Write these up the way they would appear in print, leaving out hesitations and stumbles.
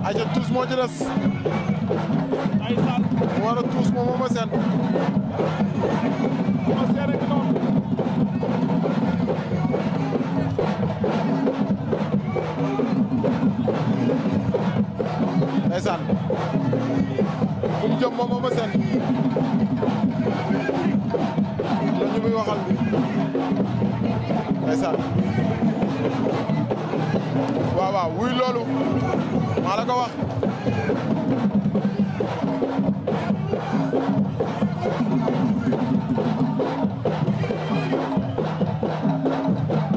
aja tuus moo ci des ndeysaan mu war a tuus moom Eumeu Sène Eumeu Sène rek noonu ndeysaan fu mu jëm moom Eumeu Sène la ñu muy waxal ndeysaan waaw waaw wuy loolu maa la ko wax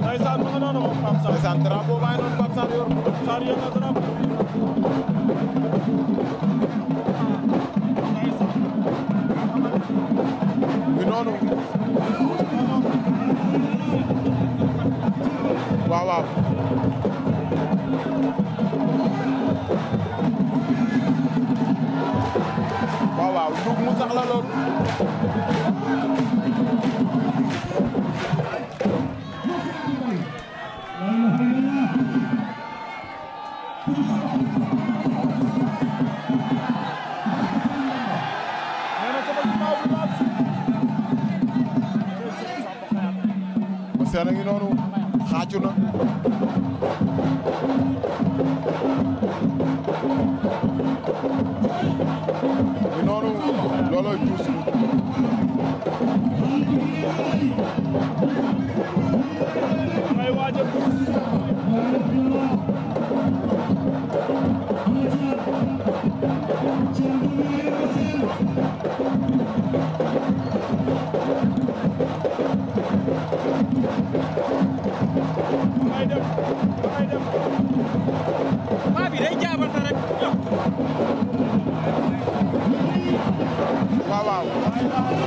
ndeysaan mu ngi noonu moom Pape Sarr ndeysaan drapeau baa ngi noonu Pape Sarr yor Sarr yor na drapeau mi noonu waaw waaw waaw waaw ndug mu sax la loolu Sène a ngi noonu xaaju na ngi noonu loolooy tuus ngay waaj a tuus ngay dem maa bi day jaabante rek waaw waaw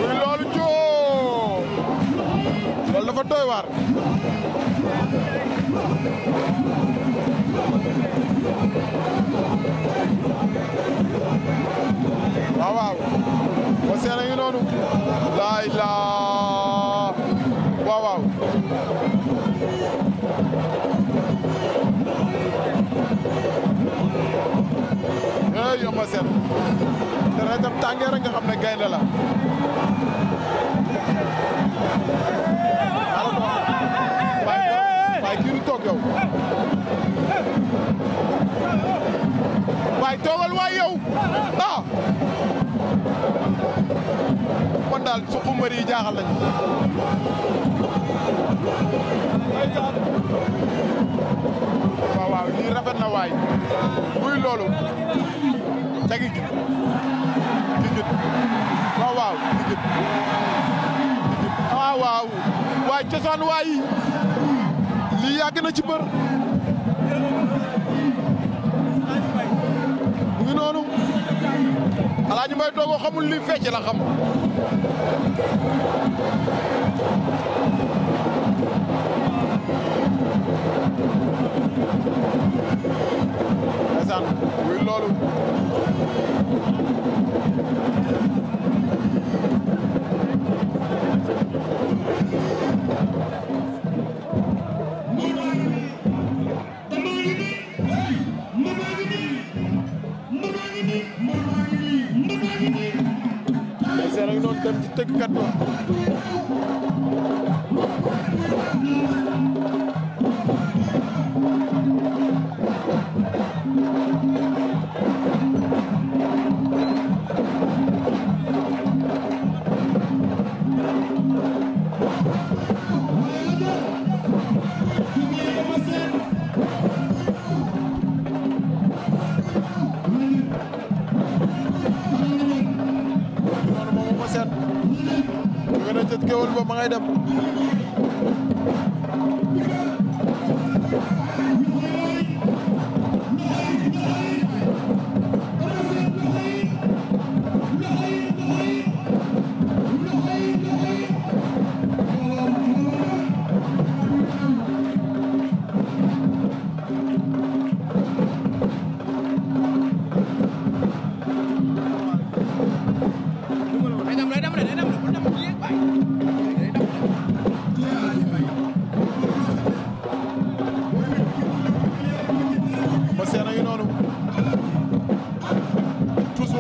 muy loolu joo loolu dafa doy waar waaw waaw Eumeu Sène a ngi noonu laay laa waaw waaw hey Eumeu Sène dara itam tàngee rek nga xam ne gaynde la waaye kii du toog yow waaye toogal waay yow ah man daal suqu mbër yi jaaxal nañu waaw waaw lii rafet na waay buy loolu dagi git gigit waaw waaw gigit waaw waaw waay cosaan waay lii yàgg na ci mbër mu ngi noonu Alaaji Mbay Dogo xamul li fecc la xam ndeysaan wuy loolu Sène a ngi doon dem ci tëggkat ba Géwël ba ma ngay dem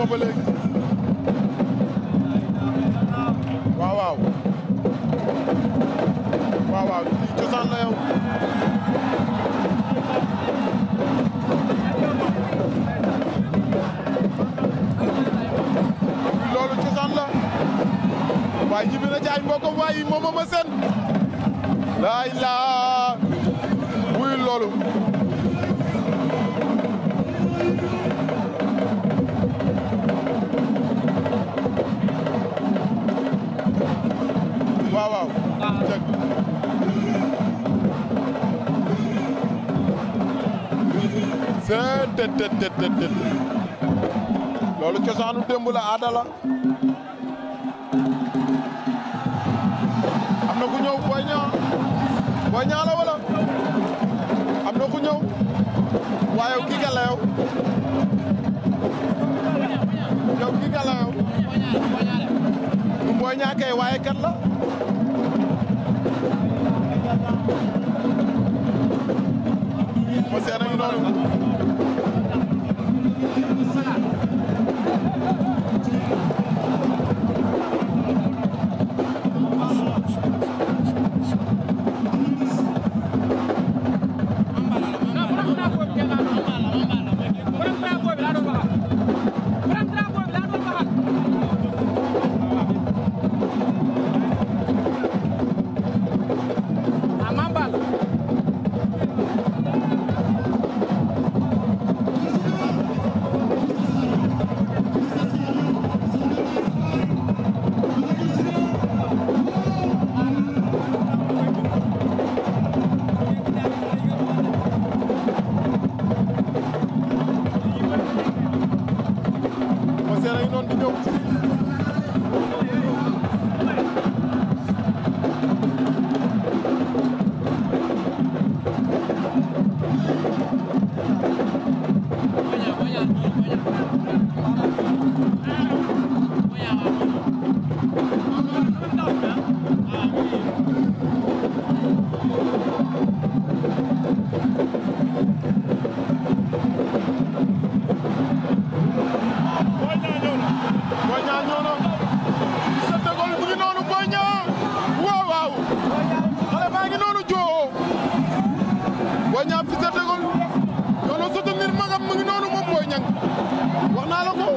ma ba léegi waaw waaw waaw waaw lii cosaan la yow loolu cosaan la waaye ñibbi na jaay mbokkam waaye moom Eumeu Sène laa ilaa wuy loolu waaw waaw jëg c'est tet loolu cosaanu démb la aada la am na ku ñëw Boy Niang la wala am na ku ñëw waaye kii ka la yow kii ka la yow du Boy Niang kay waaye kat la ma seen a ngi noonu Boy Niang Fils de Dégaule ñoo la soutenir magam mu ngi noonu moom Boy Niang wax naa la ko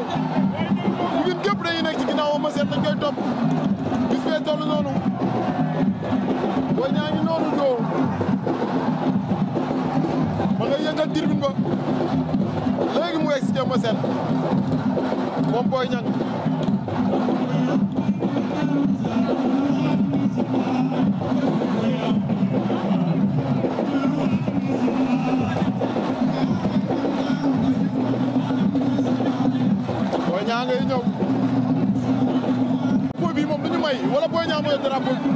ñun képp dañuy nekk ci ginnaaw Eumeu Sène dañ koy topp bis bee toll noonu Boy Niang ngi noonu doo ma ngay yëngal tribune ba léegi mu egg si Eumeu Sène moom Boy Niang Boy Niang ngay ñëw drapeau bi moom du ñu may wala Boy Niang mooy drapeau bi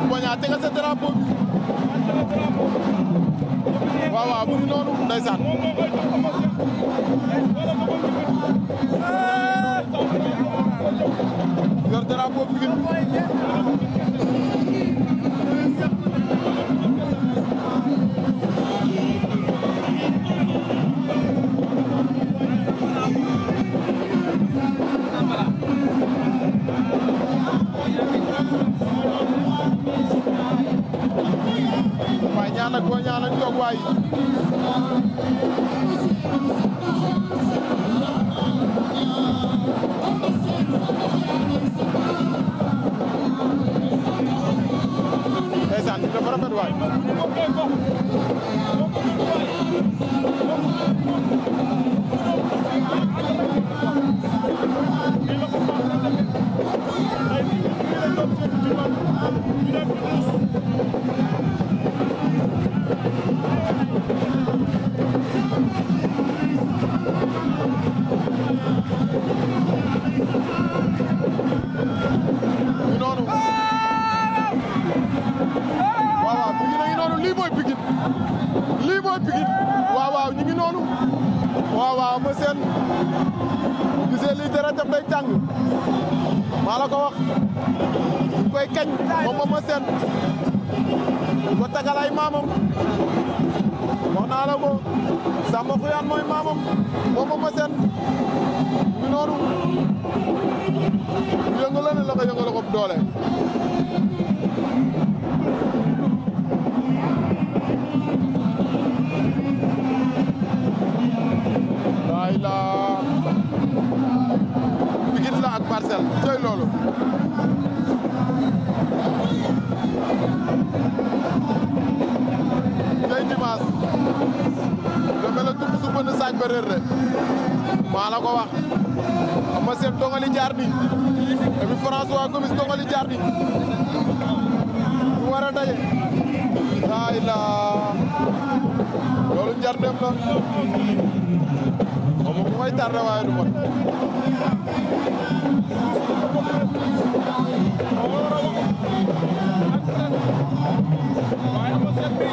Boy Niang tegal sa drapeau bi waaw waaw mu ngi noonu ndeysaan yor drapeau bi waaye ñaan ak Boy Niang lañ toog waay ndeysaan ñu dafa rafet waay ñu ngi noonu waaw waaw Eumeu Sène gisee lii dara def day tàng maa la ko wax ñu koy kañ moom Eumeu Sène ko tagal ay maamam wax naa la ko Samba Xuyaan mooy maamam moom Eumeu Sène mi noonu yëngale ne la ko yëngale ko doole waay la Pikine la ak Parcelles cey loolu cey dimanche deme la tubb su bënn saaj ba réer de maa la ko wax Eumeu Sène dongali jaar ni et puis François Gomis dongali jaar ni ñu war a daje waay la loolu njar dem la moom mu koy tardé waaye du mot waaye Eumeu Sène bi